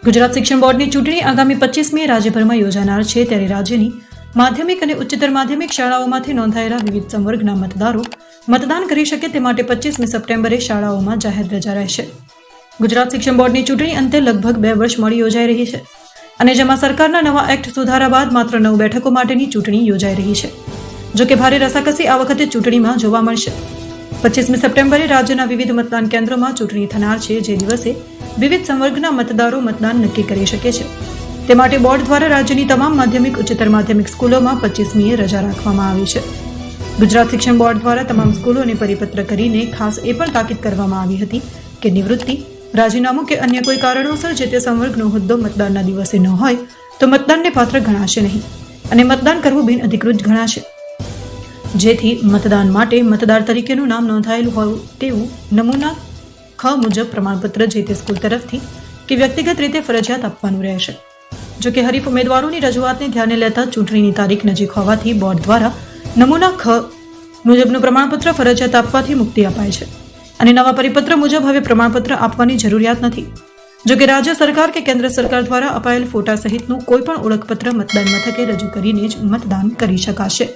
ગુજરાત શિક્ષણ બોર્ડની ચૂંટણી આગામી 25મી રાજ્યભરમાં યોજાનાર છે, ત્યારે રાજ્યની માધ્યમિક અને ઉચ્ચતર માધ્યમિક શાળાઓમાંથી નોંધાયેલા વિવિધ સંવર્ગના મતદારો મતદાન કરી શકે તે માટે 25મી સપ્ટેમ્બરે શાળાઓમાં જાહેર રજા રહેશે. ગુજરાત શિક્ષણ બોર્ડની ચૂંટણી અંતે લગભગ 2 વર્ષ મળી યોજાઈ રહી છે અને જેમાં સરકારના નવા એક્ટ સુધારા બાદ માત્ર 9 બેઠકો માટેની ચૂંટણી યોજાઈ રહી છે. જો કે ભારે રસાકસી આ વખતે ચૂંટણીમાં જોવા મળશે. 25મી સપ્ટેમ્બરે રાજ્યના વિવિધ મતદાન કેન્દ્રોમાં ચૂંટણી થનાર છે, જે દિવસે વિવિધ સંવર્ગના મતદારો મતદાન નક્કી કરી શકે છે. તે માટે બોર્ડ દ્વારા રાજ્યની તમામ માધ્યમિક ઉચ્ચતર માધ્યમિક સ્કૂલોમાં 25મીએ રજા રાખવામાં આવી છે. ગુજરાત શિક્ષણ બોર્ડ દ્વારા તમામ સ્કૂલોને પરિપત્ર કરીને ખાસ એ પણ તાકીદ કરવામાં આવી હતી કે નિવૃત્તિ, રાજીનામું કે અન્ય કોઈ કારણોસર જે તે સંવર્ગનો હોદ્દો મતદાનના દિવસે ન હોય તો મતદાનને પાત્ર ગણાશે નહીં અને મતદાન કરવું બિનઅધિકૃત ગણાશે. જેથી મતદાન માટે મતદાર તરીકેનું નામ નોંધાયેલું હોય તેવું નમૂના ખ મુજબ પ્રમાણપત્ર જે તે સ્કૂલ તરફથી કે વ્યક્તિગત રીતે ફરજિયાત આપવાનું રહેશે. જો કે હરીફ ઉમેદવારોની રજૂઆતને ધ્યાને લેતા ચૂંટણીની તારીખ નજીક હોવાથી બોર્ડ દ્વારા નમૂના ખ મુજબનું પ્રમાણપત્ર ફરજિયાત આપવાથી મુક્તિ અપાય છે અને નવા પરિપત્ર મુજબ હવે પ્રમાણપત્ર આપવાની જરૂરિયાત નથી. જો કે રાજ્ય સરકાર કે કેન્દ્ર સરકાર દ્વારા અપાયેલ ફોટા સહિતનું કોઈ પણ ઓળખપત્ર મતદાન મથકે રજૂ કરીને જ મતદાન કરી શકાશે.